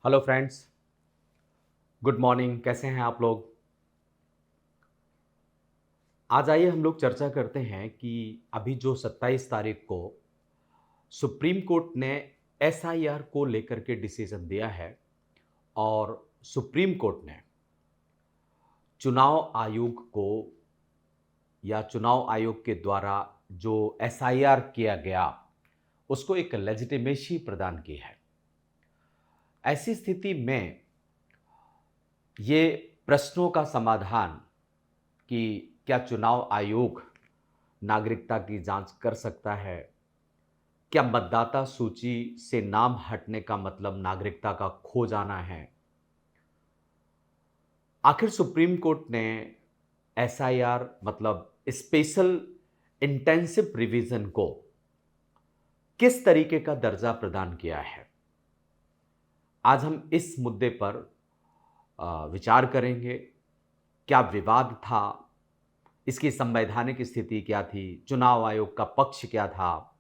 Hello friends, good morning. कैसे हैं आप लोग? आज आइए हम लोग चर्चा करते हैं कि अभी जो 27 तारीख को सुप्रीम कोर्ट ने एसआईआर को लेकर के डिसीजन दिया है और सुप्रीम कोर्ट ने चुनाव आयोग को या चुनाव आयोग के द्वारा जो एसआईआर किया गया उसको एक लेजिटिमेसी प्रदान की है। ऐसी स्थिति में ये प्रश्नों का समाधान कि क्या चुनाव आयोग नागरिकता की जांच कर सकता है? क्या मतदाता सूची से नाम हटने का मतलब नागरिकता का खो जाना है? आखिर सुप्रीम कोर्ट ने एसआईआर मतलब स्पेशल इंटेंसिव रिवीजन को किस तरीके का दर्जा प्रदान किया है? आज हम इस मुद्दे पर विचार करेंगे। क्या विवाद था? इसकी संवैधानिक स्थिति क्या थी? चुनाव आयोग का पक्ष क्या था?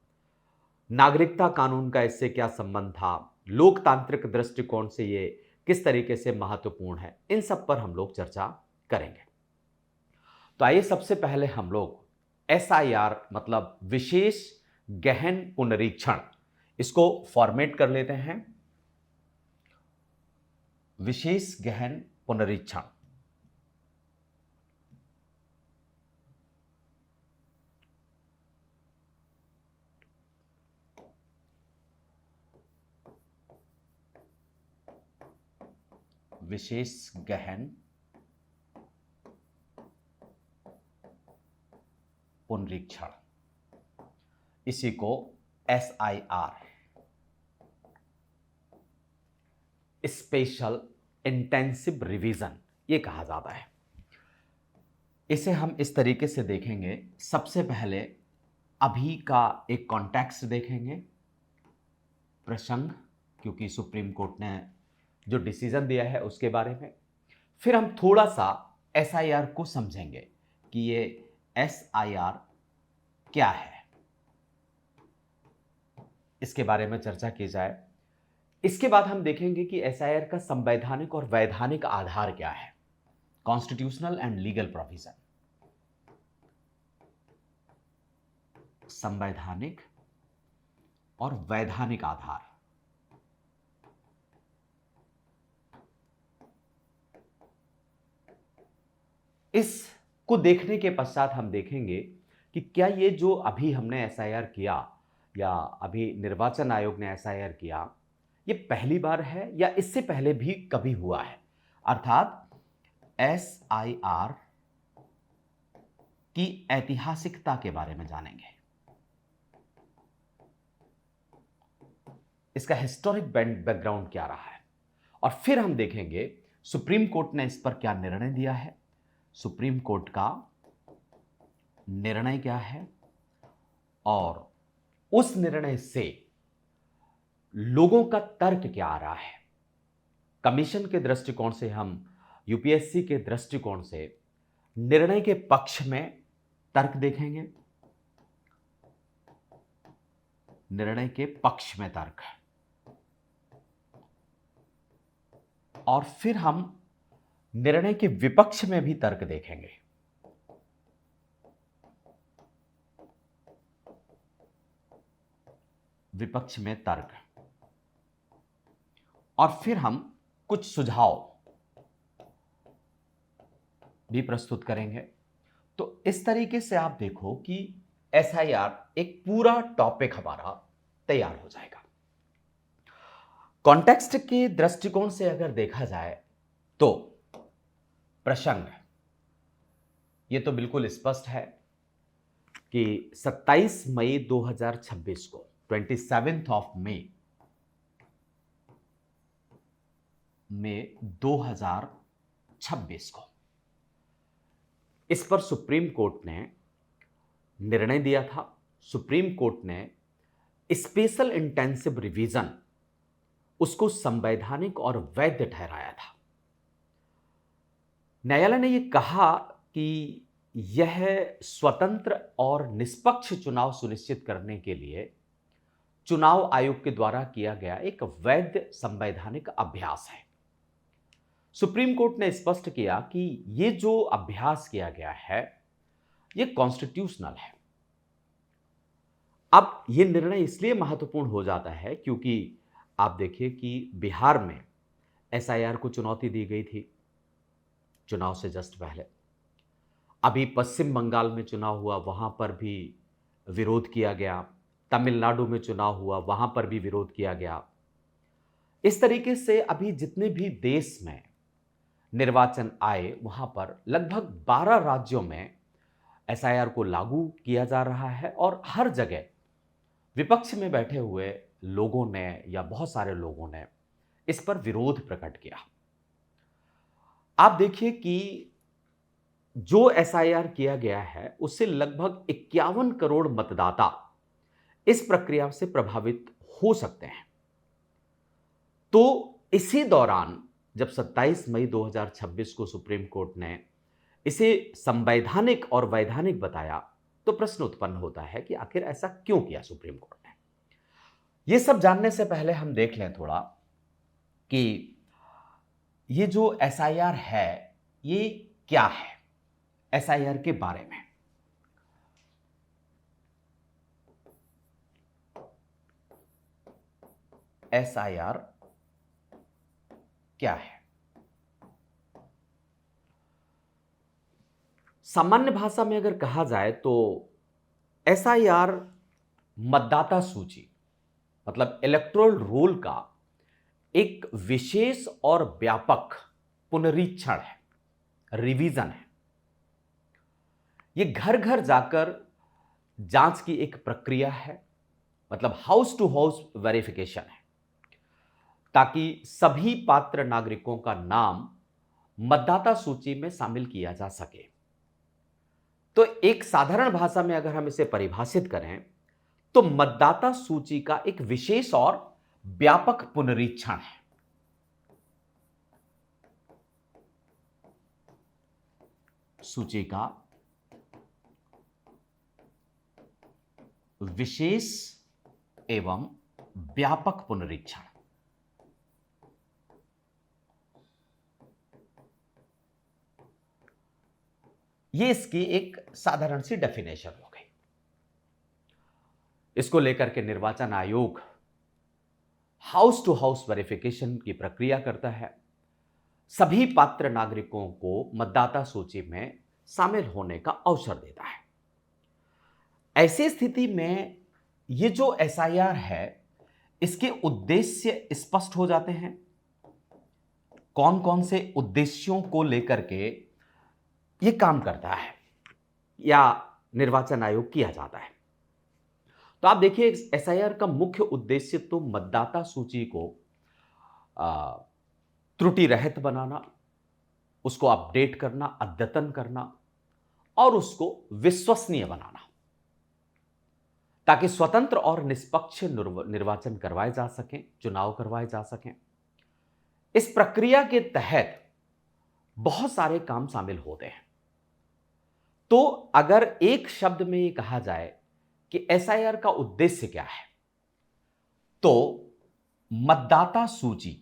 नागरिकता कानून का इससे क्या संबंध था? लोकतांत्रिक दृष्टिकोण से ये किस तरीके से महत्वपूर्ण है? इन सब पर हम लोग चर्चा करेंगे। तो आइए सबसे पहले हम लोग एसआईआर मतलब विशेष गहन पुनरीक्षण, इसको फॉर्मेट कर लेते हैं। विशेष गहन पुनरीक्षण विशेष गहन पुनरीक्षण, इसी को एसआईआर स्पेशल इंटेंसिव रिवीजन ये कहा जाता है। इसे हम इस तरीके से देखेंगे। सबसे पहले अभी का एक कॉन्टेक्स्ट देखेंगे, प्रसंग, क्योंकि सुप्रीम कोर्ट ने जो डिसीजन दिया है उसके बारे में। फिर हम थोड़ा सा एसआईआर को समझेंगे कि ये एसआईआर क्या है, इसके बारे में चर्चा की जाए। इसके बाद हम देखेंगे कि एसआईआर का संवैधानिक और वैधानिक आधार क्या है, कॉन्स्टिट्यूशनल एंड लीगल प्रोविजन। संवैधानिक और वैधानिक आधार। इसको देखने के पश्चात हम देखेंगे कि क्या ये जो अभी हमने एसआईआर किया या अभी निर्वाचन आयोग ने एसआईआर किया, ये पहली बार है या इससे पहले भी कभी हुआ है। अर्थात एसआईआर की ऐतिहासिकता के बारे में जानेंगे, इसका हिस्टोरिक बैकग्राउंड क्या रहा है, और फिर हम देखेंगे सुप्रीम कोर्ट ने इस पर क्या निर्णय दिया है, सुप्रीम कोर्ट का निर्णय क्या है, और उस निर्णय से लोगों का तर्क क्या आ रहा है। कमीशन के दृष्टिकोण से, हम यूपीएससी के दृष्टिकोण से निर्णय के पक्ष में तर्क देखेंगे, निर्णय के पक्ष में तर्क, और फिर हम निर्णय के विपक्ष में भी तर्क देखेंगे। विपक्ष में तर्क, और फिर हम कुछ सुझाव भी प्रस्तुत करेंगे। तो इस तरीके से आप देखो कि एसआईआर एक पूरा टॉपिक हमारा तैयार हो जाएगा। कॉन्टेक्स्ट के दृष्टिकोण से अगर देखा जाए तो प्रसंग ये तो बिल्कुल स्पष्ट है कि 27 मई 2026 को 27th ऑफ मई 2026 को इस पर सुप्रीम कोर्ट ने निर्णय दिया था। सुप्रीम कोर्ट ने स्पेशल इंटेंसिव रिवीजन उसको संवैधानिक और वैध ठहराया था। न्यायालय ने यह कहा कि यह स्वतंत्र और निष्पक्ष चुनाव सुनिश्चित करने के लिए चुनाव आयोग के द्वारा किया गया एक वैध संवैधानिक अभ्यास है। सुप्रीम कोर्ट ने स्पष्ट किया कि ये जो अभ्यास किया गया है ये कॉन्स्टिट्यूशनल है। अब ये निर्णय इसलिए महत्वपूर्ण हो जाता है क्योंकि आप देखिए कि बिहार में एसआईआर को चुनौती दी गई थी चुनाव से जस्ट पहले। अभी पश्चिम बंगाल में चुनाव हुआ, वहां पर भी विरोध किया गया। तमिलनाडु में चुनाव हुआ, वहां पर भी विरोध किया गया। इस तरीके से अभी जितने भी देश में निर्वाचन आए वहां पर लगभग 12 राज्यों में एसआईआर को लागू किया जा रहा है और हर जगह विपक्ष में बैठे हुए लोगों ने या बहुत सारे लोगों ने इस पर विरोध प्रकट किया। आप देखिए कि जो एसआईआर किया गया है उससे लगभग 51 करोड़ मतदाता इस प्रक्रिया से प्रभावित हो सकते हैं। तो इसी दौरान जब 27 मई 2026 को सुप्रीम कोर्ट ने इसे संवैधानिक और वैधानिक बताया तो प्रश्न उत्पन्न होता है कि आखिर ऐसा क्यों किया सुप्रीम कोर्ट ने। यह सब जानने से पहले हम देख लें थोड़ा कि ये जो एसआईआर है ये क्या है। एसआईआर के बारे में एसआईआर क्या है? सामान्य भाषा में अगर कहा जाए तो एसआईआर मतदाता सूची मतलब इलेक्टोरल रोल का एक विशेष और व्यापक पुनरीक्षण है, रिवीजन है। यह घर घर जाकर जांच की एक प्रक्रिया है, मतलब हाउस टू हाउस वेरिफिकेशन है, ताकि सभी पात्र नागरिकों का नाम मतदाता सूची में शामिल किया जा सके। तो एक साधारण भाषा में अगर हम इसे परिभाषित करें तो मतदाता सूची का एक विशेष और व्यापक पुनरीक्षण है। सूची का विशेष एवं व्यापक पुनरीक्षण, ये इसकी एक साधारण सी डेफिनेशन हो गई। इसको लेकर के निर्वाचन आयोग हाउस टू हाउस वेरिफिकेशन की प्रक्रिया करता है, सभी पात्र नागरिकों को मतदाता सूची में शामिल होने का अवसर देता है। ऐसी स्थिति में ये जो एसआईआर है इसके उद्देश्य स्पष्ट हो जाते हैं। कौन कौन से उद्देश्यों को लेकर के ये काम करता है या निर्वाचन आयोग किया जाता है। तो आप देखिए एसआईआर का मुख्य उद्देश्य तो मतदाता सूची को त्रुटि रहित बनाना, उसको अपडेट करना, अद्यतन करना और उसको विश्वसनीय बनाना, ताकि स्वतंत्र और निष्पक्ष निर्वाचन करवाए जा सकें, चुनाव करवाए जा सकें। इस प्रक्रिया के तहत बहुत सारे काम शामिल होते हैं। तो अगर एक शब्द में यह कहा जाए कि एसआईआर का उद्देश्य क्या है तो मतदाता सूची,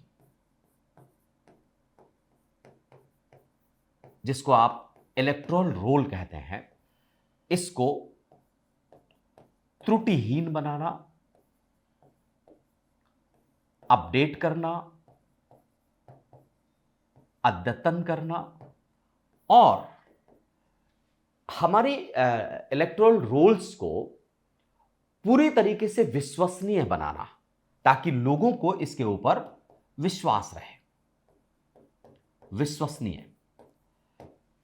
जिसको आप इलेक्टोरल रोल कहते हैं, इसको त्रुटिहीन बनाना, अपडेट करना, अद्यतन करना और हमारे इलेक्टोरल रोल्स को पूरी तरीके से विश्वसनीय बनाना, ताकि लोगों को इसके ऊपर विश्वास रहे। विश्वसनीय,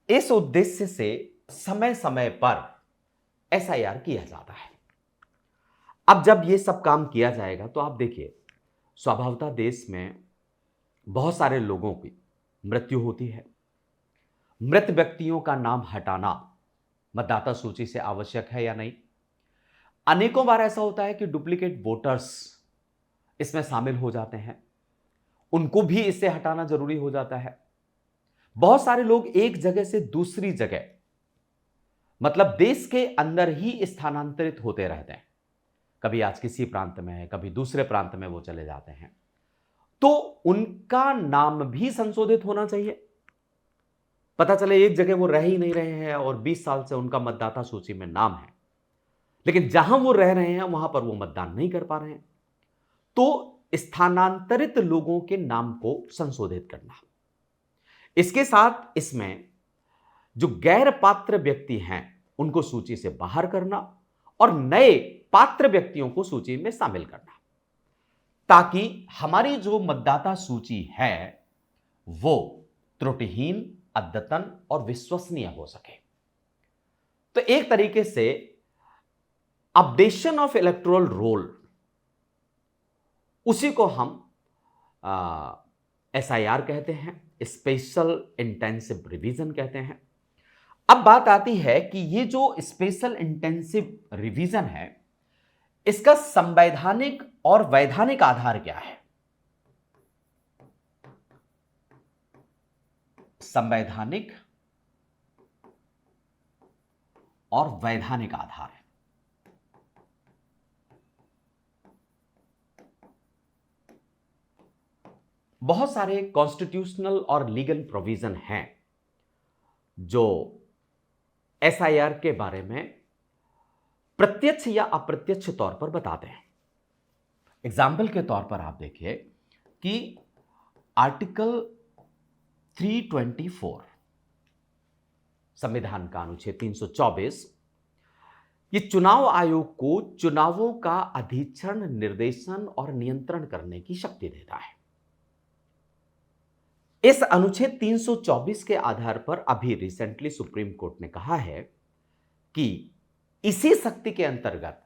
इस उद्देश्य से समय समय पर एसआईआर किया जाता है। अब जब यह सब काम किया जाएगा तो आप देखिए स्वभावतः देश में बहुत सारे लोगों की मृत्यु होती है। मृत व्यक्तियों का नाम हटाना मतदाता सूची से आवश्यक है या नहीं। अनेकों बार ऐसा होता है कि डुप्लीकेट वोटर्स इसमें शामिल हो जाते हैं, उनको भी इससे हटाना जरूरी हो जाता है। बहुत सारे लोग एक जगह से दूसरी जगह, मतलब देश के अंदर ही स्थानांतरित होते रहते हैं, कभी आज किसी प्रांत में है, कभी दूसरे प्रांत में वो चले जाते हैं, तो उनका नाम भी संशोधित होना चाहिए। पता चले एक जगह वो रह ही नहीं रहे हैं और 20 साल से उनका मतदाता सूची में नाम है, लेकिन जहां वो रह रहे हैं वहां पर वो मतदान नहीं कर पा रहे हैं, तो स्थानांतरित लोगों के नाम को संशोधित करना। इसके साथ इसमें जो गैर पात्र व्यक्ति हैं उनको सूची से बाहर करना और नए पात्र व्यक्तियों को सूची में शामिल करना, ताकि हमारी जो मतदाता सूची है वो त्रुटिहीन, अद्यतन और विश्वसनीय हो सके। तो एक तरीके से अपडेशन ऑफ इलेक्टोरल रोल, उसी को हम SIR कहते हैं, स्पेशल इंटेंसिव रिवीजन कहते हैं। अब बात आती है कि ये जो स्पेशल इंटेंसिव रिवीजन है, इसका संवैधानिक और वैधानिक आधार क्या है? संवैधानिक और वैधानिक आधार। बहुत सारे कॉन्स्टिट्यूशनल और लीगल प्रोविजन हैं जो SIR के बारे में प्रत्यक्ष या अप्रत्यक्ष तौर पर बताते हैं। एग्जाम्पल के तौर पर आप देखिए कि आर्टिकल 324 संविधान का अनुच्छेद 324 ये चुनाव आयोग को चुनावों का अधीक्षण, निर्देशन और नियंत्रण करने की शक्ति देता है। इस अनुच्छेद 324 के आधार पर अभी रिसेंटली सुप्रीम कोर्ट ने कहा है कि इसी शक्ति के अंतर्गत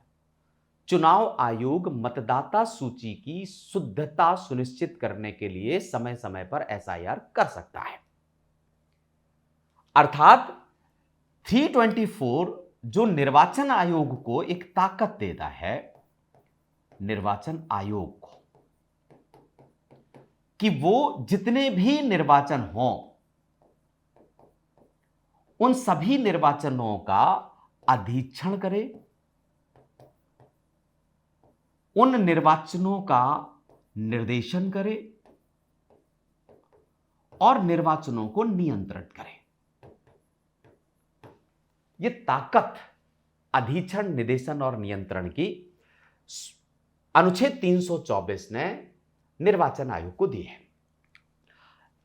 चुनाव आयोग मतदाता सूची की शुद्धता सुनिश्चित करने के लिए समय समय पर SIR कर सकता है। अर्थात 324 जो निर्वाचन आयोग को एक ताकत देता है, निर्वाचन आयोग को, कि वो जितने भी निर्वाचन हों उन सभी निर्वाचनों का अधीक्षण करे, उन निर्वाचनों का निर्देशन करे और निर्वाचनों को नियंत्रित करे। यह ताकत अधीक्षण, निर्देशन और नियंत्रण की अनुच्छेद 324 ने निर्वाचन आयोग को दी है।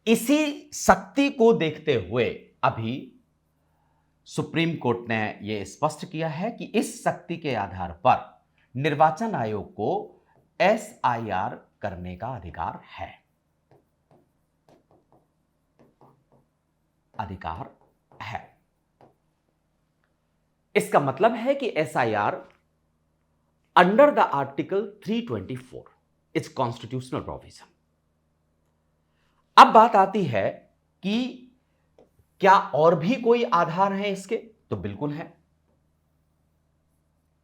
इसी शक्ति को देखते हुए अभी सुप्रीम कोर्ट ने यह स्पष्ट किया है कि इस शक्ति के आधार पर निर्वाचन आयोग को SIR करने का अधिकार है। अधिकार है। इसका मतलब है कि SIR under the article 324 it's constitutional provision. अब बात आती है कि क्या और भी कोई आधार है इसके? तो बिल्कुल है।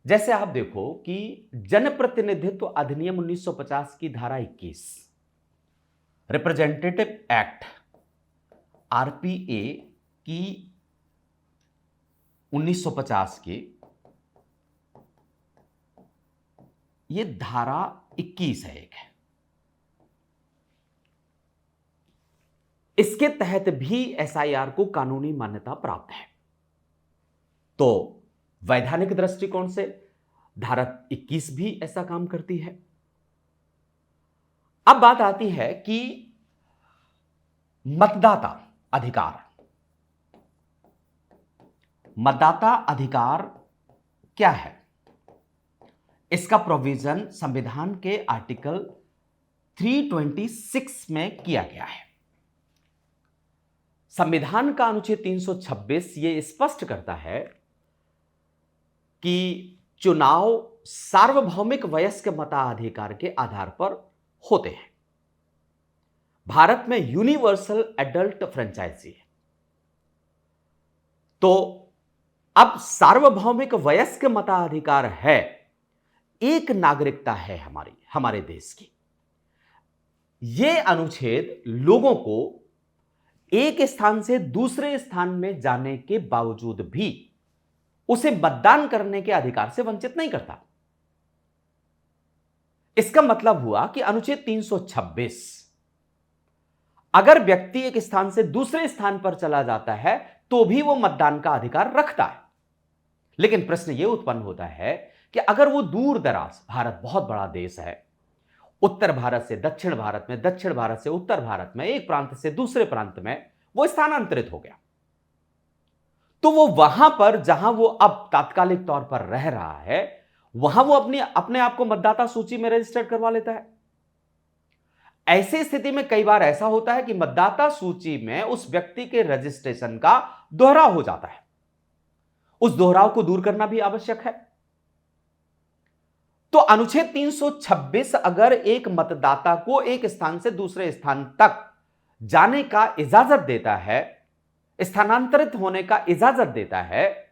जैसे आप देखो कि जनप्रतिनिधित्व अधिनियम 1950 की धारा 21, रिप्रेजेंटेटिव एक्ट RPA की 1950 की ये धारा 21 है एक है, इसके तहत भी SIR को कानूनी मान्यता प्राप्त है। तो वैधानिक दृष्टिकोण से धारा 21 भी ऐसा काम करती है। अब बात आती है कि मतदाता अधिकार। मतदाता अधिकार क्या है? इसका प्रोविजन संविधान के आर्टिकल 326 में किया गया है। संविधान का अनुच्छेद 326 यह स्पष्ट करता है कि चुनाव सार्वभौमिक वयस्क मताधिकार के आधार पर होते हैं। भारत में यूनिवर्सल एडल्ट फ्रेंचाइजी है। तो अब सार्वभौमिक वयस्क मताधिकार है, एक नागरिकता है हमारे देश की। यह अनुच्छेद लोगों को एक स्थान से दूसरे स्थान में जाने के बावजूद भी उसे मतदान करने के अधिकार से वंचित नहीं करता। इसका मतलब हुआ कि अनुच्छेद 326, अगर व्यक्ति एक स्थान से दूसरे स्थान पर चला जाता है तो भी वो मतदान का अधिकार रखता है। लेकिन प्रश्न यह उत्पन्न होता है कि अगर वो दूर दराज, भारत बहुत बड़ा देश है, उत्तर भारत से दक्षिण भारत में, दक्षिण भारत से उत्तर भारत में, एक प्रांत से दूसरे प्रांत में वो स्थानांतरित हो गया, तो वो वहां पर जहां वो अब तात्कालिक तौर पर रह रहा है वहां वो अपने आप को मतदाता सूची में रजिस्टर्ड करवा लेता है। ऐसी स्थिति में कई बार ऐसा होता है कि मतदाता सूची में उस व्यक्ति के रजिस्ट्रेशन का दोहराव हो जाता है। उस दोहराव को दूर करना भी आवश्यक है। तो अनुच्छेद 326 अगर एक मतदाता को एक स्थान से दूसरे स्थान तक जाने का इजाजत देता है, स्थानांतरित होने का इजाजत देता है,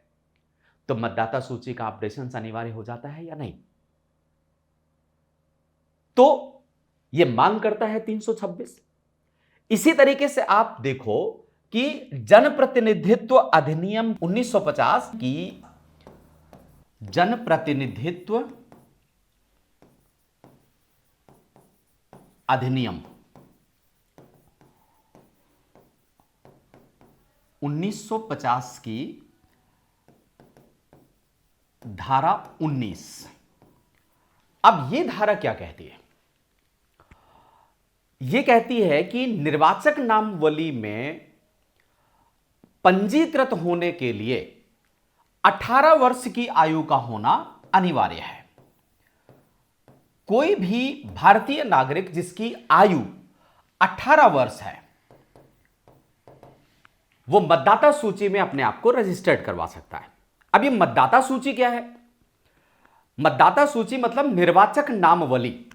तो मतदाता सूची का अपडेशन अनिवार्य हो जाता है या नहीं? तो यह मांग करता है 326। इसी तरीके से आप देखो कि जनप्रतिनिधित्व अधिनियम 1950 की जनप्रतिनिधित्व अधिनियम 1950 की धारा 19। अब यह धारा क्या कहती है? यह कहती है कि निर्वाचक नामावली में पंजीकृत होने के लिए 18 वर्ष की आयु का होना अनिवार्य है। कोई भी भारतीय नागरिक जिसकी आयु 18 वर्ष है वो मतदाता सूची में अपने आप को रजिस्टर्ड करवा सकता है। अब ये मतदाता सूची क्या है? मतदाता सूची मतलब निर्वाचक नामावली।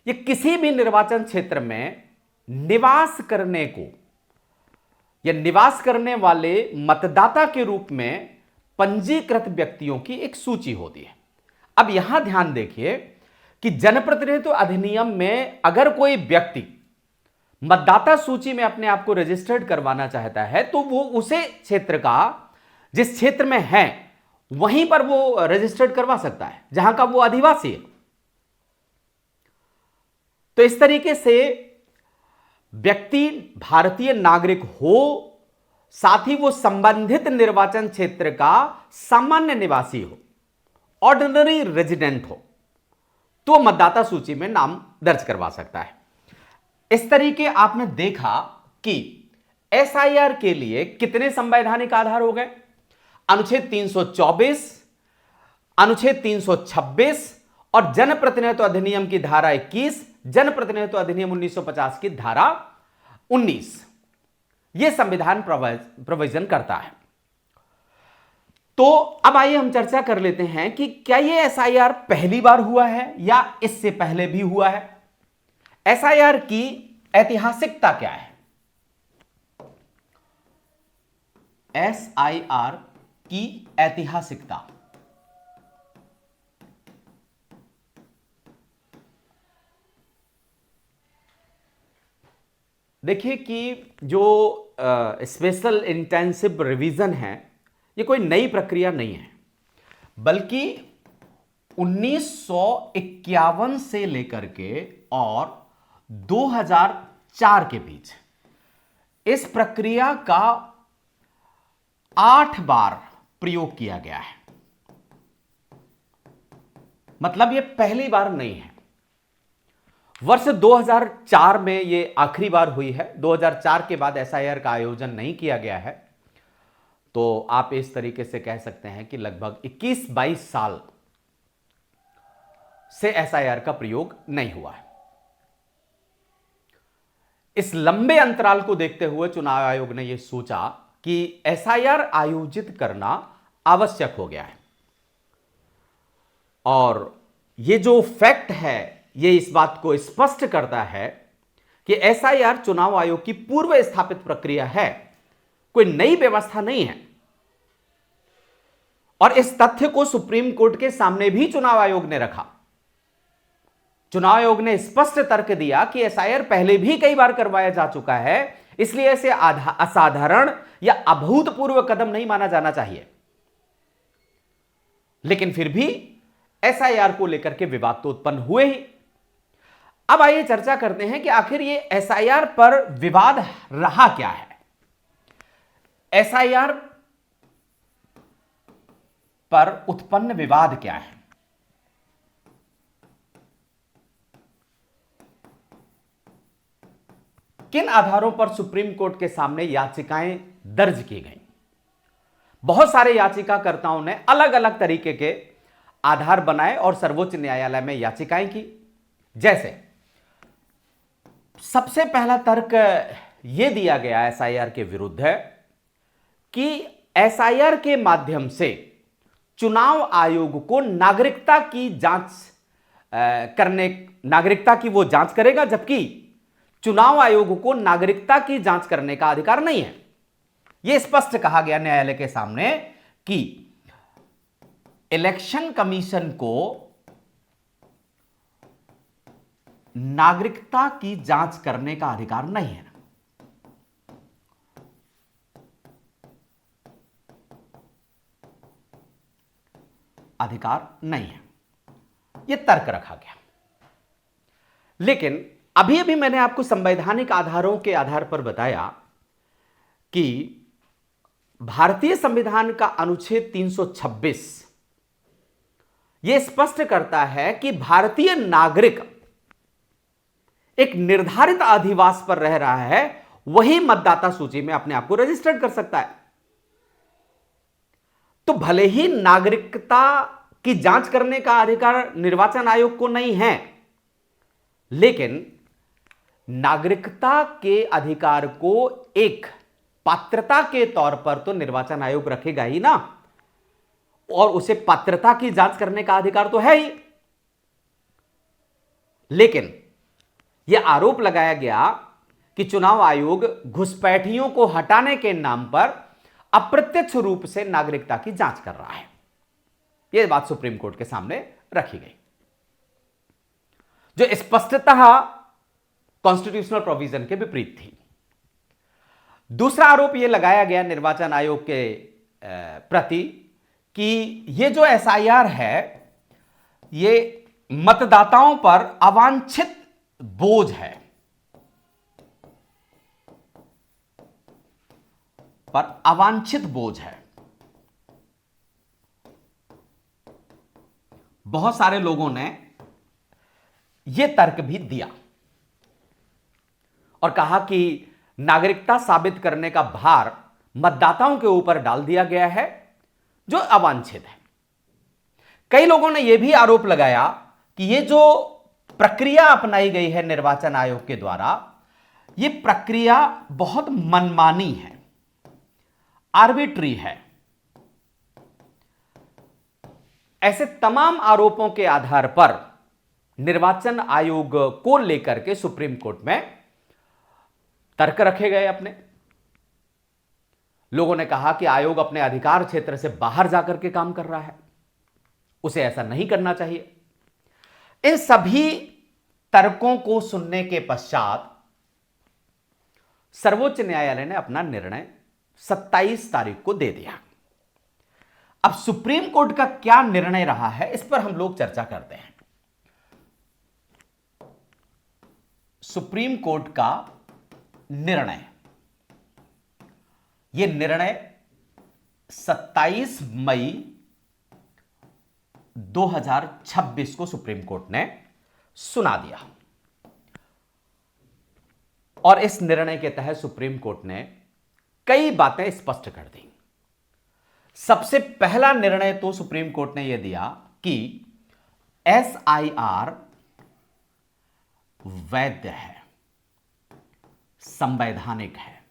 ये किसी भी निर्वाचन क्षेत्र में निवास करने को या निवास करने वाले मतदाता के रूप में पंजीकृत व्यक्तियों की एक सूची होती है। अब यहां ध्यान देखिए कि जनप्रतिनिधित्व अधिनियम में अगर कोई व्यक्ति मतदाता सूची में अपने आप को रजिस्टर्ड करवाना चाहता है तो वो उसे क्षेत्र का, जिस क्षेत्र में है वहीं पर वो रजिस्टर्ड करवा सकता है जहां का वो अधिवासी है। तो इस तरीके से व्यक्ति भारतीय नागरिक हो, साथ ही वो संबंधित निर्वाचन क्षेत्र का सामान्य निवासी हो, ऑर्डिनरी रेजिडेंट हो, तो मतदाता सूची में नाम दर्ज करवा सकता है। इस तरीके आपने देखा कि एसआईआर के लिए कितने संवैधानिक आधार हो गए? अनुच्छेद 324, अनुच्छेद 326 और जनप्रतिनिधित्व अधिनियम की धारा 21, जनप्रतिनिधित्व अधिनियम 1950 की धारा 19 यह संविधान प्रोविजन करता है। तो अब आइए हम चर्चा कर लेते हैं कि क्या यह एसआईआर पहली बार हुआ है या इससे पहले भी हुआ है। एसआईआर की ऐतिहासिकता क्या है? एसआईआर की ऐतिहासिकता, देखिए कि जो स्पेशल इंटेंसिव रिवीजन है ये कोई नई प्रक्रिया नहीं है, बल्कि 1951 से लेकर के और 2004 के बीच इस प्रक्रिया का 8 बार प्रयोग किया गया है। मतलब यह पहली बार नहीं है। वर्ष 2004 में यह आखिरी बार हुई है। 2004 के बाद एसआईआर का आयोजन नहीं किया गया है। तो आप इस तरीके से कह सकते हैं कि लगभग 21-22 साल से एसआईआर का प्रयोग नहीं हुआ है। इस लंबे अंतराल को देखते हुए चुनाव आयोग ने यह सोचा कि एसआईआर आयोजित करना आवश्यक हो गया है। और यह जो फैक्ट है यह इस बात को स्पष्ट करता है कि एसआईआर चुनाव आयोग की पूर्व स्थापित प्रक्रिया है, कोई नई व्यवस्था नहीं है। और इस तथ्य को सुप्रीम कोर्ट के सामने भी चुनाव आयोग ने रखा। चुनाव आयोग ने स्पष्ट तर्क दिया कि एसआईआर पहले भी कई बार करवाया जा चुका है, इसलिए इसे असाधारण या अभूतपूर्व कदम नहीं माना जाना चाहिए। लेकिन फिर भी एसआईआर को लेकर के विवाद तो उत्पन्न हुए ही। अब आइए चर्चा करते हैं कि आखिर ये एसआईआर पर विवाद रहा क्या है। एसआईआर पर उत्पन्न विवाद क्या है। किन आधारों पर सुप्रीम कोर्ट के सामने याचिकाएं दर्ज की गई। बहुत सारे याचिकाकर्ताओं ने अलग अलग तरीके के आधार बनाए और सर्वोच्च न्यायालय में याचिकाएं की। जैसे सबसे पहला तर्क यह दिया गया एसआईआर के विरुद्ध है कि एसआईआर के माध्यम से चुनाव आयोग को नागरिकता की वो जांच करेगा, जबकि चुनाव आयोग को नागरिकता की जांच करने का अधिकार नहीं है। यह स्पष्ट कहा गया न्यायालय के सामने कि इलेक्शन कमीशन को नागरिकता की जांच करने का अधिकार नहीं है। अधिकार नहीं है, यह तर्क रखा गया। लेकिन अभी अभी मैंने आपको संवैधानिक आधारों के आधार पर बताया कि भारतीय संविधान का अनुच्छेद 326 यह स्पष्ट करता है कि भारतीय नागरिक एक निर्धारित अधिवास पर रह रहा है, वही मतदाता सूची में अपने आप को रजिस्टर्ड कर सकता है। तो भले ही नागरिकता की जांच करने का अधिकार निर्वाचन आयोग को नहीं है, लेकिन नागरिकता के अधिकार को एक पात्रता के तौर पर तो निर्वाचन आयोग रखेगा ही ना, और उसे पात्रता की जांच करने का अधिकार तो है ही। लेकिन यह आरोप लगाया गया कि चुनाव आयोग घुसपैठियों को हटाने के नाम पर अप्रत्यक्ष रूप से नागरिकता की जांच कर रहा है। यह बात सुप्रीम कोर्ट के सामने रखी गई, जो स्पष्टतः कॉन्स्टिट्यूशनल प्रोविजन के विपरीत थी। दूसरा आरोप यह लगाया गया निर्वाचन आयोग के प्रति कि यह जो एसआईआर है, यह मतदाताओं पर अवांछित बोझ है, बहुत सारे लोगों ने यह तर्क भी दिया और कहा कि नागरिकता साबित करने का भार मतदाताओं के ऊपर डाल दिया गया है, जो अवांछित है। कई लोगों ने यह भी आरोप लगाया कि यह जो प्रक्रिया अपनाई गई है निर्वाचन आयोग के द्वारा, यह प्रक्रिया बहुत मनमानी है, आर्बिट्री है। ऐसे तमाम आरोपों के आधार पर निर्वाचन आयोग को लेकर के सुप्रीम कोर्ट में तर्क रखे गए। अपने लोगों ने कहा कि आयोग अपने अधिकार क्षेत्र से बाहर जाकर के काम कर रहा है, उसे ऐसा नहीं करना चाहिए। इन सभी तर्कों को सुनने के पश्चात सर्वोच्च न्यायालय ने अपना निर्णय 27 तारीख को दे दिया। अब सुप्रीम कोर्ट का क्या निर्णय रहा है, इस पर हम लोग चर्चा करते हैं। सुप्रीम कोर्ट का निर्णय, यह निर्णय 27 मई 2026 को सुप्रीम कोर्ट ने सुना दिया। और इस निर्णय के तहत सुप्रीम कोर्ट ने कई बातें स्पष्ट कर दी। सबसे पहला निर्णय तो सुप्रीम कोर्ट ने यह दिया कि एसआईआर वैध है, संवैधानिक है।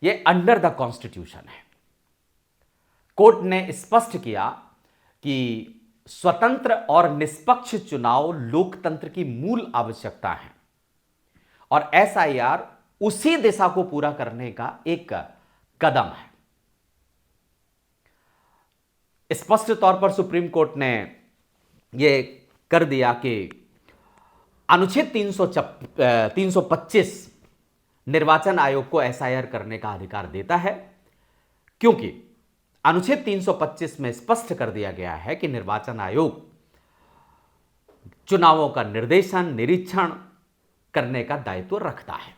यह अंडर द कॉन्स्टिट्यूशन है। कोर्ट ने स्पष्ट किया कि स्वतंत्र और निष्पक्ष चुनाव लोकतंत्र की मूल आवश्यकता है और एसआईआर उसी दिशा को पूरा करने का एक कदम है। स्पष्ट तौर पर सुप्रीम कोर्ट ने यह कर दिया कि अनुच्छेद 325 निर्वाचन आयोग को एसआईआर करने का अधिकार देता है, क्योंकि अनुच्छेद 325 में स्पष्ट कर दिया गया है कि निर्वाचन आयोग चुनावों का निर्देशन, निरीक्षण करने का दायित्व रखता है।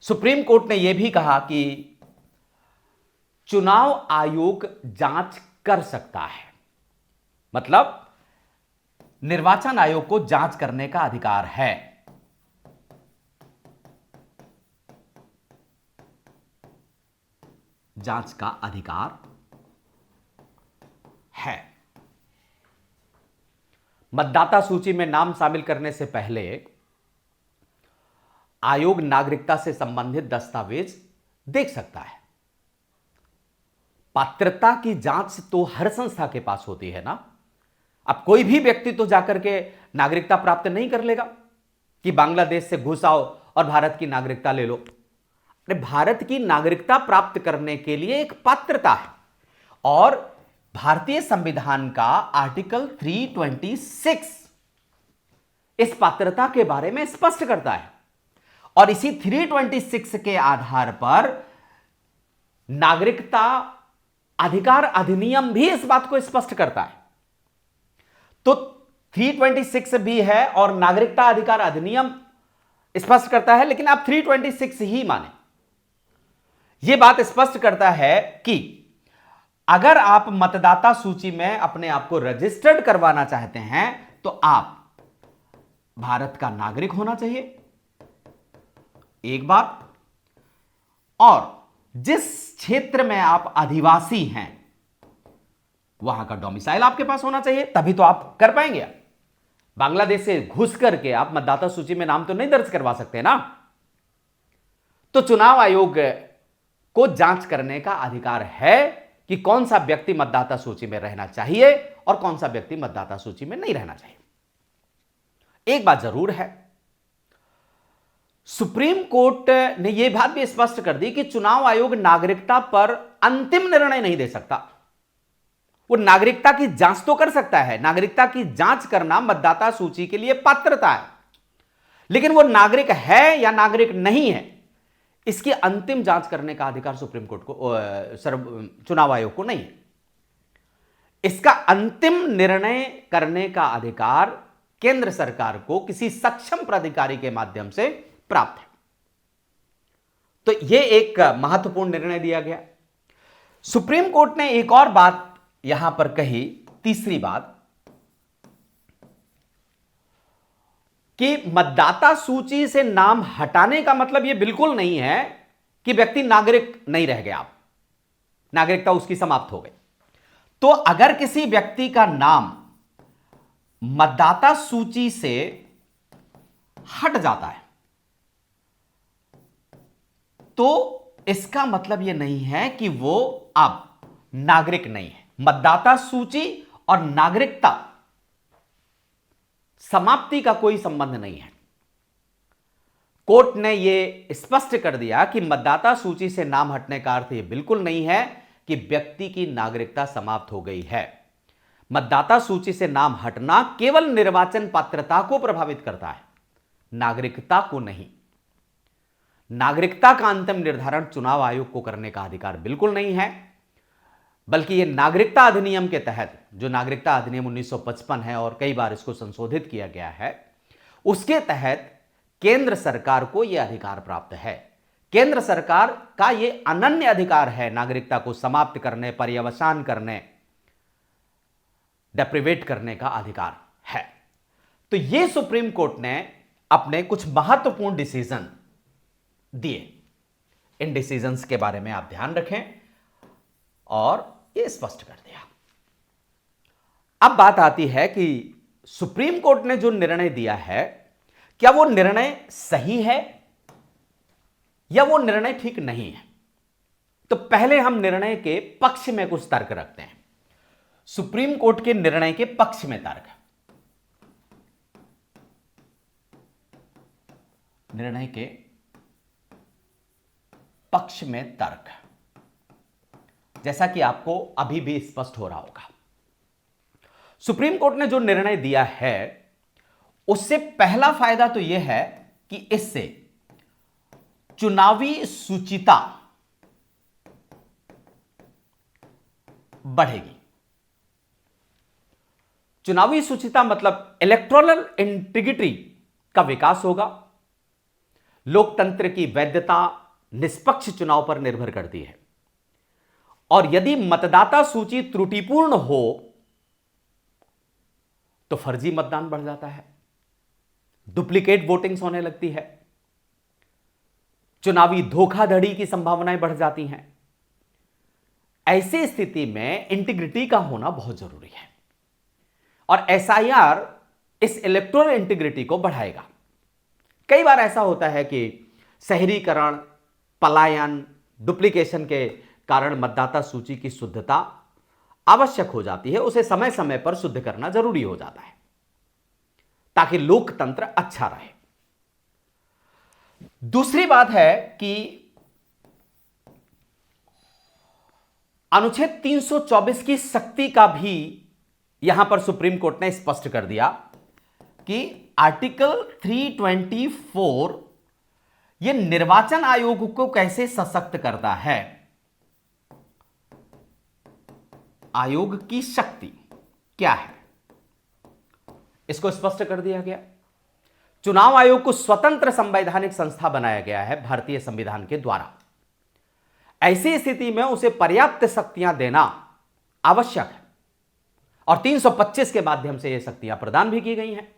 सुप्रीम कोर्ट ने यह भी कहा कि चुनाव आयोग जांच कर सकता है, मतलब निर्वाचन आयोग को जांच करने का अधिकार है। जांच का अधिकार है। मतदाता सूची में नाम शामिल करने से पहले आयोग नागरिकता से संबंधित दस्तावेज देख सकता है। पात्रता की जांच तो हर संस्था के पास होती है ना। अब कोई भी व्यक्ति तो जाकर के नागरिकता प्राप्त नहीं कर लेगा कि बांग्लादेश से घुस आओ और भारत की नागरिकता ले लो। अरे भारत की नागरिकता प्राप्त करने के लिए एक पात्रता है, और भारतीय संविधान का आर्टिकल 326 इस पात्रता के बारे में स्पष्ट करता है, और इसी 326 के आधार पर नागरिकता अधिकार अधिनियम भी इस बात को स्पष्ट करता है। तो 326 भी है और नागरिकता अधिकार अधिनियम स्पष्ट करता है, लेकिन आप 326 ही माने। यह बात स्पष्ट करता है कि अगर आप मतदाता सूची में अपने आप को रजिस्टर्ड करवाना चाहते हैं तो आप भारत का नागरिक होना चाहिए, एक बात, और जिस क्षेत्र में आप आदिवासी हैं वहां का डोमिसाइल आपके पास होना चाहिए, तभी तो आप कर पाएंगे। बांग्लादेश से घुस करके आप मतदाता सूची में नाम तो नहीं दर्ज करवा सकते ना। तो चुनाव आयोग को जांच करने का अधिकार है कि कौन सा व्यक्ति मतदाता सूची में रहना चाहिए और कौन सा व्यक्ति मतदाता सूची में नहीं रहना चाहिए। एक बात जरूर है, सुप्रीम कोर्ट ने यह बात भी स्पष्ट कर दी कि चुनाव आयोग नागरिकता पर अंतिम निर्णय नहीं दे सकता। वो नागरिकता की जांच तो कर सकता है, नागरिकता की जांच करना मतदाता सूची के लिए पात्रता है, लेकिन वो नागरिक है या नागरिक नहीं है इसकी अंतिम जांच करने का अधिकार सुप्रीम कोर्ट को, चुनाव आयोग को नहीं है। इसका अंतिम निर्णय करने का अधिकार केंद्र सरकार को किसी सक्षम प्राधिकारी के माध्यम से प्राप्त है। तो यह एक महत्वपूर्ण निर्णय दिया गया। सुप्रीम कोर्ट ने एक और बात यहां पर कही, तीसरी बात, कि मतदाता सूची से नाम हटाने का मतलब यह बिल्कुल नहीं है कि व्यक्ति नागरिक नहीं रह गया, नागरिकता उसकी समाप्त हो गई। तो अगर किसी व्यक्ति का नाम मतदाता सूची से हट जाता है तो इसका मतलब यह नहीं है कि वो अब नागरिक नहीं है। मतदाता सूची और नागरिकता समाप्ति का कोई संबंध नहीं है। कोर्ट ने यह स्पष्ट कर दिया कि मतदाता सूची से नाम हटने का अर्थ यह बिल्कुल नहीं है कि व्यक्ति की नागरिकता समाप्त हो गई है। मतदाता सूची से नाम हटना केवल निर्वाचन पात्रता को प्रभावित करता है, नागरिकता को नहीं। नागरिकता का अंतिम निर्धारण चुनाव आयोग को करने का अधिकार बिल्कुल नहीं है, बल्कि यह नागरिकता अधिनियम के तहत, जो नागरिकता अधिनियम 1955 है और कई बार इसको संशोधित किया गया है, उसके तहत केंद्र सरकार को यह अधिकार प्राप्त है। केंद्र सरकार का यह अनन्य अधिकार है नागरिकता को समाप्त करने, पर्यवसान करने, डेप्रिवेट करने का अधिकार है। तो यह सुप्रीम कोर्ट ने अपने कुछ महत्वपूर्ण डिसीजन दिए। इन डिसीजंस के बारे में आप ध्यान रखें और यह स्पष्ट कर दिया। अब बात आती है कि सुप्रीम कोर्ट ने जो निर्णय दिया है, क्या वो निर्णय सही है या वो निर्णय ठीक नहीं है। तो पहले हम निर्णय के पक्ष में कुछ तर्क रखते हैं। सुप्रीम कोर्ट के निर्णय के पक्ष में तर्क, निर्णय के पक्ष में तर्क, जैसा कि आपको अभी भी स्पष्ट हो रहा होगा। सुप्रीम कोर्ट ने जो निर्णय दिया है उससे पहला फायदा तो यह है कि इससे चुनावी शुचिता बढ़ेगी। चुनावी शुचिता मतलब इलेक्टोरल इंटीग्रिटी का विकास होगा। लोकतंत्र की वैधता निष्पक्ष चुनाव पर निर्भर करती है, और यदि मतदाता सूची त्रुटिपूर्ण हो तो फर्जी मतदान बढ़ जाता है, डुप्लीकेट वोटिंग्स होने लगती है, चुनावी धोखाधड़ी की संभावनाएं बढ़ जाती हैं। ऐसी स्थिति में इंटीग्रिटी का होना बहुत जरूरी है, और एसआईआर इस इलेक्टोरल इंटीग्रिटी को बढ़ाएगा। कई बार ऐसा होता है कि शहरीकरण, पलायन, डुप्लीकेशन के कारण मतदाता सूची की शुद्धता आवश्यक हो जाती है। उसे समय समय पर शुद्ध करना जरूरी हो जाता है ताकि लोकतंत्र अच्छा रहे। दूसरी बात है कि अनुच्छेद 324 की शक्ति का भी यहां पर सुप्रीम कोर्ट ने स्पष्ट कर दिया कि आर्टिकल 324 यह निर्वाचन आयोग को कैसे सशक्त करता है। आयोग की शक्ति क्या है, इसको स्पष्ट कर दिया गया। चुनाव आयोग को स्वतंत्र संवैधानिक संस्था बनाया गया है भारतीय संविधान के द्वारा। ऐसी स्थिति में उसे पर्याप्त शक्तियां देना आवश्यक है, और 325 के माध्यम से यह शक्तियां प्रदान भी की गई हैं।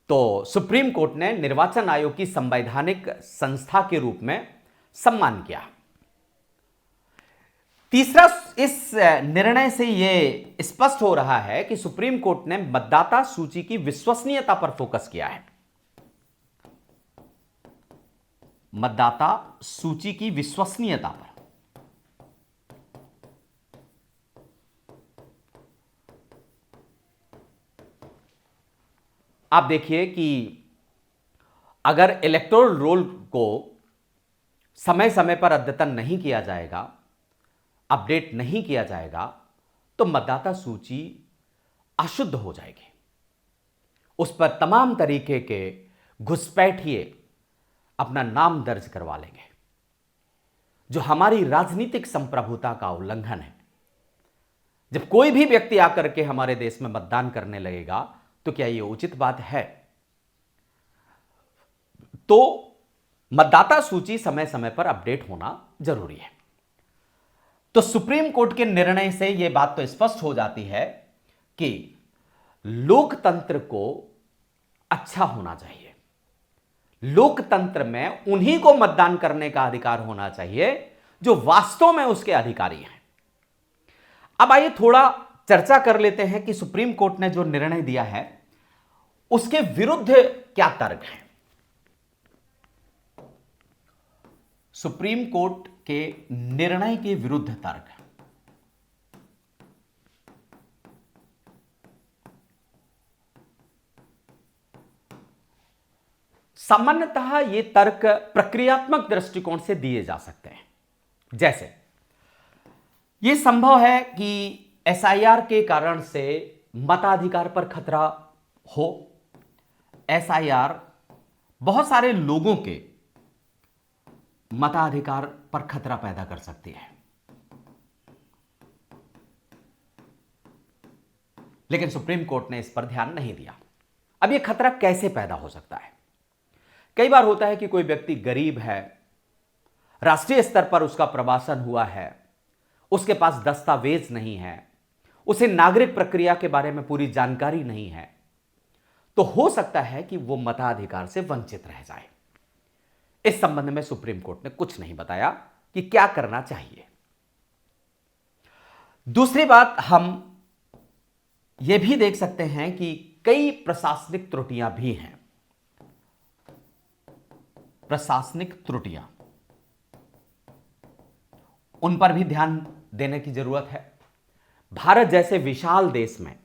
तो सुप्रीम कोर्ट ने निर्वाचन आयोग की संवैधानिक संस्था के रूप में सम्मान किया। तीसरा, इस निर्णय से यह स्पष्ट हो रहा है कि सुप्रीम कोर्ट ने मतदाता सूची की विश्वसनीयता पर फोकस किया है। मतदाता सूची की विश्वसनीयता पर। आप देखिए कि अगर इलेक्टोरल रोल को समय समय पर अद्यतन नहीं किया जाएगा, अपडेट नहीं किया जाएगा, तो मतदाता सूची अशुद्ध हो जाएगी। उस पर तमाम तरीके के घुसपैठिए अपना नाम दर्ज करवा लेंगे, जो हमारी राजनीतिक संप्रभुता का उल्लंघन है। जब कोई भी व्यक्ति आकर के हमारे देश में मतदान करने लगेगा तो क्या यह उचित बात है? तो मतदाता सूची समय समय पर अपडेट होना जरूरी है। तो सुप्रीम कोर्ट के निर्णय से यह बात तो स्पष्ट हो जाती है कि लोकतंत्र को अच्छा होना चाहिए। लोकतंत्र में उन्हीं को मतदान करने का अधिकार होना चाहिए जो वास्तव में उसके अधिकारी हैं। अब आइए थोड़ा चर्चा कर लेते हैं कि सुप्रीम कोर्ट ने जो निर्णय दिया है उसके विरुद्ध क्या तर्क है। सुप्रीम कोर्ट के निर्णय के विरुद्ध तर्क है। सामान्यतः ये तर्क प्रक्रियात्मक दृष्टिकोण से दिए जा सकते हैं। जैसे यह संभव है कि एसआईआर के कारण से मताधिकार पर खतरा हो। एसआईआर बहुत सारे लोगों के मताधिकार पर खतरा पैदा कर सकती है, लेकिन सुप्रीम कोर्ट ने इस पर ध्यान नहीं दिया। अब यह खतरा कैसे पैदा हो सकता है? कई बार होता है कि कोई व्यक्ति गरीब है, राष्ट्रीय स्तर पर उसका प्रवासन हुआ है, उसके पास दस्तावेज नहीं है, उसे नागरिक प्रक्रिया के बारे में पूरी जानकारी नहीं है, तो हो सकता है कि वो मताधिकार से वंचित रह जाए। इस संबंध में सुप्रीम कोर्ट ने कुछ नहीं बताया कि क्या करना चाहिए। दूसरी बात, हम यह भी देख सकते हैं कि कई प्रशासनिक त्रुटियां भी हैं। प्रशासनिक त्रुटियां, उन पर भी ध्यान देने की जरूरत है। भारत जैसे विशाल देश में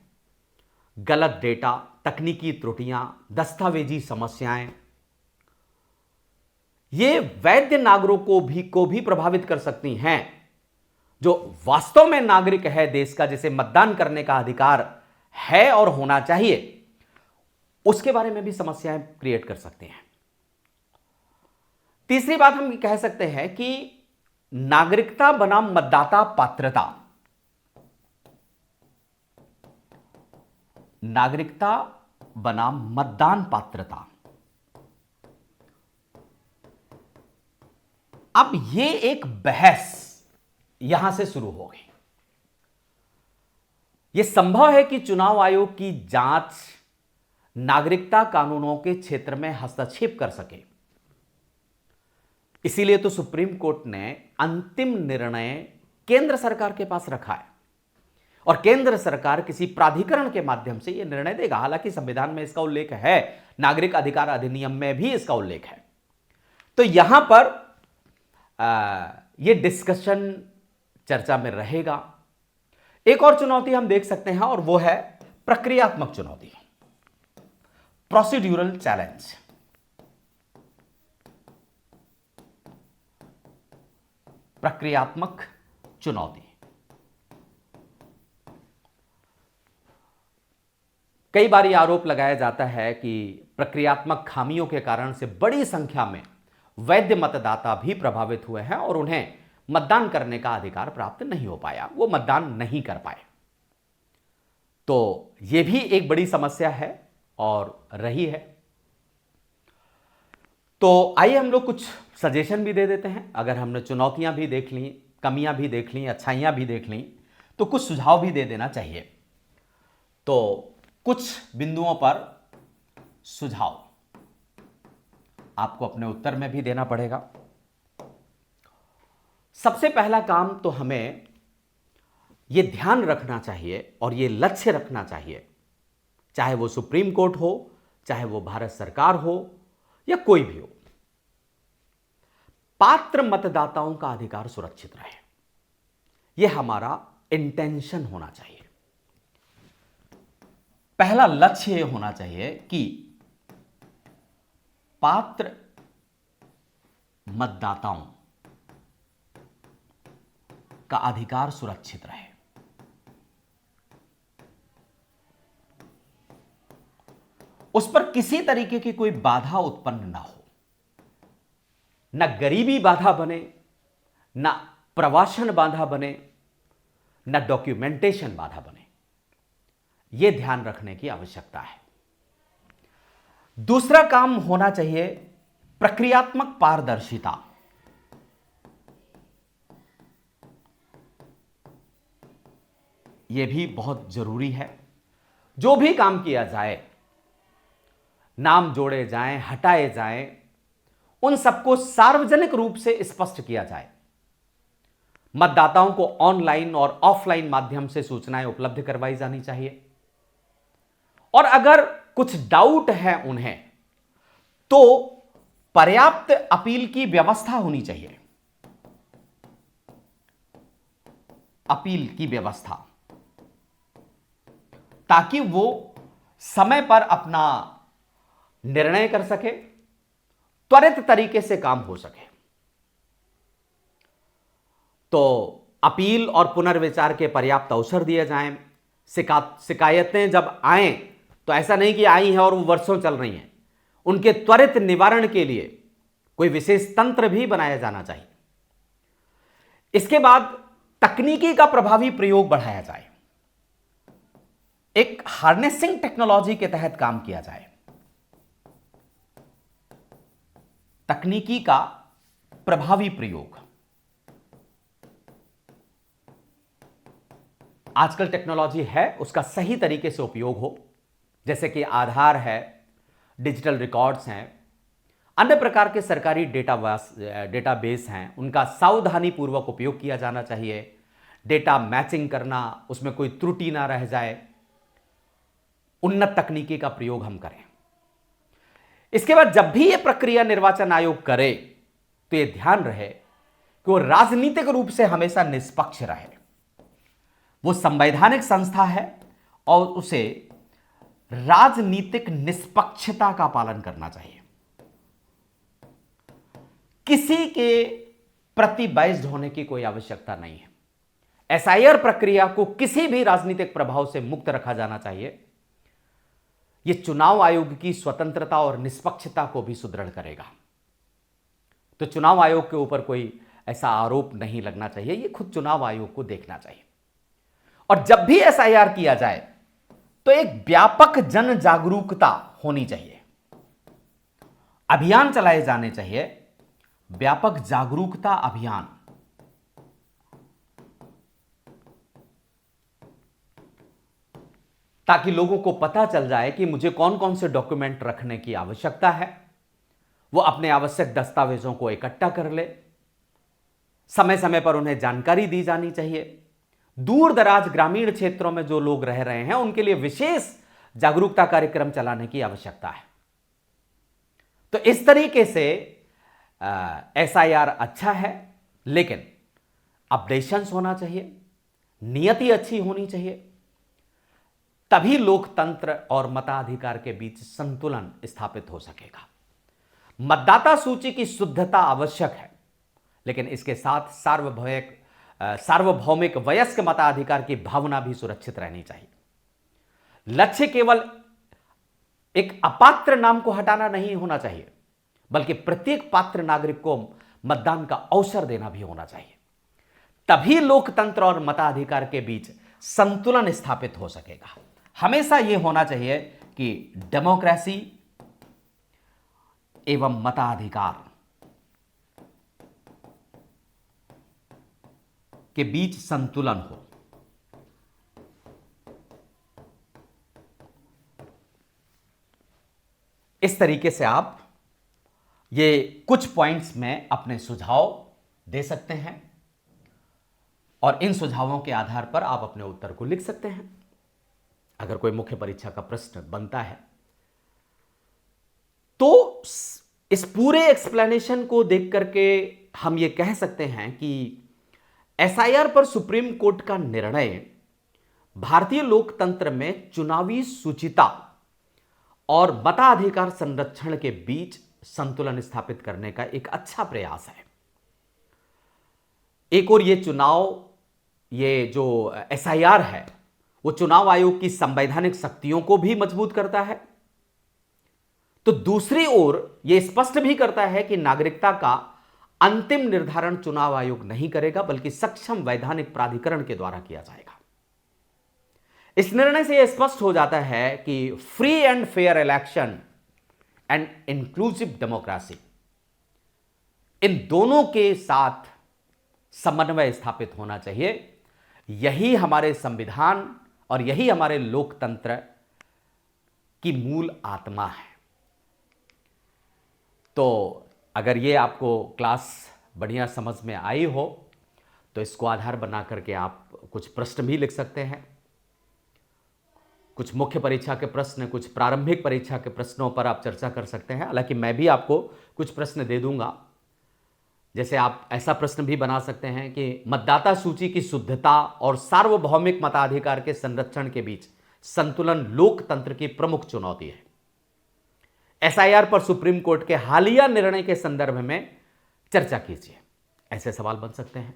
गलत डेटा, तकनीकी त्रुटियां, दस्तावेजी समस्याएं, ये वैध नागरिकों को भी प्रभावित कर सकती हैं। जो वास्तव में नागरिक है देश का, जिसे मतदान करने का अधिकार है और होना चाहिए, उसके बारे में भी समस्याएं क्रिएट कर सकते हैं। तीसरी बात हम कह सकते हैं कि नागरिकता बनाम मतदाता पात्रता। नागरिकता बनाम मतदान पात्रता। अब ये एक बहस यहां से शुरू हो गई। यह संभव है कि चुनाव आयोग की जांच नागरिकता कानूनों के क्षेत्र में हस्तक्षेप कर सके। इसीलिए तो सुप्रीम कोर्ट ने अंतिम निर्णय केंद्र सरकार के पास रखा है और केंद्र सरकार किसी प्राधिकरण के माध्यम से यह निर्णय देगा। हालांकि संविधान में इसका उल्लेख है, नागरिक अधिकार अधिनियम में भी इसका उल्लेख है। तो यहां पर यह डिस्कशन चर्चा में रहेगा। एक और चुनौती हम देख सकते हैं और वो है प्रक्रियात्मक चुनौती, प्रोसीड्यूरल चैलेंज। प्रक्रियात्मक चुनौती। कई बार यह आरोप लगाया जाता है कि प्रक्रियात्मक खामियों के कारण से बड़ी संख्या में वैध मतदाता भी प्रभावित हुए हैं और उन्हें मतदान करने का अधिकार प्राप्त नहीं हो पाया, वो मतदान नहीं कर पाए। तो यह भी एक बड़ी समस्या है और रही है। तो आइए हम लोग कुछ सजेशन भी दे देते हैं। अगर हमने चुनौतियां भी देख ली, कमियां भी देख ली, अच्छाइयां भी देख ली, तो कुछ सुझाव भी दे देना चाहिए। तो कुछ बिंदुओं पर सुझाव आपको अपने उत्तर में भी देना पड़ेगा। सबसे पहला काम तो हमें यह ध्यान रखना चाहिए और यह लक्ष्य रखना चाहिए, चाहे वो सुप्रीम कोर्ट हो, चाहे वो भारत सरकार हो या कोई भी हो, पात्र मतदाताओं का अधिकार सुरक्षित रहे। यह हमारा इंटेंशन होना चाहिए। पहला लक्ष्य यह होना चाहिए कि पात्र मतदाताओं का अधिकार सुरक्षित रहे। उस पर किसी तरीके की कोई बाधा उत्पन्न ना हो, ना गरीबी बाधा बने, ना प्रवासन बाधा बने, ना डॉक्यूमेंटेशन बाधा बने। यह ध्यान रखने की आवश्यकता है। दूसरा काम होना चाहिए प्रक्रियात्मक पारदर्शिता। यह भी बहुत जरूरी है। जो भी काम किया जाए, नाम जोड़े जाएं, हटाए जाएं, उन सबको सार्वजनिक रूप से स्पष्ट किया जाए। मतदाताओं को ऑनलाइन और ऑफलाइन माध्यम से सूचनाएं उपलब्ध करवाई जानी चाहिए और अगर कुछ डाउट है उन्हें तो पर्याप्त अपील की व्यवस्था होनी चाहिए। अपील की व्यवस्था, ताकि वो समय पर अपना निर्णय कर सके, त्वरित तरीके से काम हो सके। तो अपील और पुनर्विचार के पर्याप्त अवसर दिए जाएं। शिकायतें जब आएं तो ऐसा नहीं कि आई हैं और वो वर्षों चल रही हैं, उनके त्वरित निवारण के लिए कोई विशेष तंत्र भी बनाया जाना चाहिए। इसके बाद तकनीकी का प्रभावी प्रयोग बढ़ाया जाए। एक हार्नेसिंग टेक्नोलॉजी के तहत काम किया जाए। तकनीकी का प्रभावी प्रयोग। आजकल टेक्नोलॉजी है, उसका सही तरीके से उपयोग हो, जैसे कि आधार है, डिजिटल रिकॉर्ड्स हैं, अन्य प्रकार के सरकारी डेटाबेस हैं, उनका सावधानीपूर्वक उपयोग किया जाना चाहिए। डेटा मैचिंग करना, उसमें कोई त्रुटि ना रह जाए, उन्नत तकनीकी का प्रयोग हम करें। इसके बाद जब भी यह प्रक्रिया निर्वाचन आयोग करे तो यह ध्यान रहे कि वो राजनीतिक रूप से हमेशा निष्पक्ष रहे। वो संवैधानिक संस्था है और उसे राजनीतिक निष्पक्षता का पालन करना चाहिए। किसी के प्रति बाइस्ड होने की कोई आवश्यकता नहीं है। एसआईआर प्रक्रिया को किसी भी राजनीतिक प्रभाव से मुक्त रखा जाना चाहिए। यह चुनाव आयोग की स्वतंत्रता और निष्पक्षता को भी सुदृढ़ करेगा। तो चुनाव आयोग के ऊपर कोई ऐसा आरोप नहीं लगना चाहिए, ये खुद चुनाव आयोग को देखना चाहिए। और जब भी एसआईआर किया जाए तो एक व्यापक जन जागरूकता होनी चाहिए, अभियान चलाए जाने चाहिए, व्यापक जागरूकता अभियान। ताकि लोगों को पता चल जाए कि मुझे कौन कौन से डॉक्यूमेंट रखने की आवश्यकता है, वो अपने आवश्यक दस्तावेजों को इकट्ठा कर ले, समय समय पर उन्हें जानकारी दी जानी चाहिए। दूर दराज ग्रामीण क्षेत्रों में जो लोग रह रहे हैं उनके लिए विशेष जागरूकता कार्यक्रम चलाने की आवश्यकता है। तो इस तरीके से एसआईआर अच्छा है, लेकिन अपडेशंस होना चाहिए, नियति अच्छी होनी चाहिए, तभी लोकतंत्र और मताधिकार के बीच संतुलन स्थापित हो सकेगा। मतदाता सूची की शुद्धता आवश्यक है, लेकिन इसके साथ सार्वभौमिक वयस्क मताधिकार की भावना भी सुरक्षित रहनी चाहिए। लक्ष्य केवल एक अपात्र नाम को हटाना नहीं होना चाहिए, बल्कि प्रत्येक पात्र नागरिक को मतदान का अवसर देना भी होना चाहिए। तभी लोकतंत्र और मताधिकार के बीच संतुलन स्थापित हो सकेगा। हमेशा यह होना चाहिए कि डेमोक्रेसी एवं मताधिकार के बीच संतुलन हो। इस तरीके से आप ये कुछ पॉइंट्स में अपने सुझाव दे सकते हैं और इन सुझावों के आधार पर आप अपने उत्तर को लिख सकते हैं। अगर कोई मुख्य परीक्षा का प्रश्न बनता है तो इस पूरे एक्सप्लेनेशन को देख करके हम ये कह सकते हैं कि एसआईआर पर सुप्रीम कोर्ट का निर्णय भारतीय लोकतंत्र में चुनावी शुचिता और मताधिकार संरक्षण के बीच संतुलन स्थापित करने का एक अच्छा प्रयास है। एक और ये जो एसआईआर है वो चुनाव आयोग की संवैधानिक शक्तियों को भी मजबूत करता है, तो दूसरी ओर यह स्पष्ट भी करता है कि नागरिकता का अंतिम निर्धारण चुनाव आयोग नहीं करेगा, बल्कि सक्षम वैधानिक प्राधिकरण के द्वारा किया जाएगा। इस निर्णय से यह स्पष्ट हो जाता है कि free and fair election and inclusive democracy, इन दोनों के साथ समन्वय स्थापित होना चाहिए। यही हमारे संविधान और यही हमारे लोकतंत्र की मूल आत्मा है। तो अगर ये आपको क्लास बढ़िया समझ में आई हो तो इसको आधार बना करके आप कुछ प्रश्न भी लिख सकते हैं। कुछ मुख्य परीक्षा के प्रश्न, कुछ प्रारंभिक परीक्षा के प्रश्नों पर आप चर्चा कर सकते हैं। हालांकि मैं भी आपको कुछ प्रश्न दे दूंगा। जैसे आप ऐसा प्रश्न भी बना सकते हैं कि मतदाता सूची की शुद्धता और सार्वभौमिक मताधिकार के संरक्षण के बीच संतुलन लोकतंत्र की प्रमुख चुनौती है। एसआईआर पर सुप्रीम कोर्ट के हालिया निर्णय के संदर्भ में चर्चा कीजिए। ऐसे सवाल बन सकते हैं।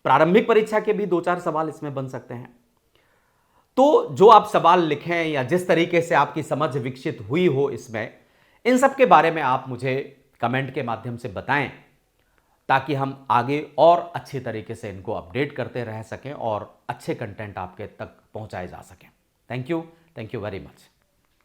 प्रारंभिक परीक्षा के भी 2-4 सवाल इसमें बन सकते हैं। तो जो आप सवाल लिखें या जिस तरीके से आपकी समझ विकसित हुई हो इसमें, इन सब के बारे में आप मुझे कमेंट के माध्यम से बताएं, ताकि हम आगे और अच्छे तरीके से इनको अपडेट करते रह सकें और अच्छे कंटेंट आपके तक पहुंचाए जा सकें। Thank you very much.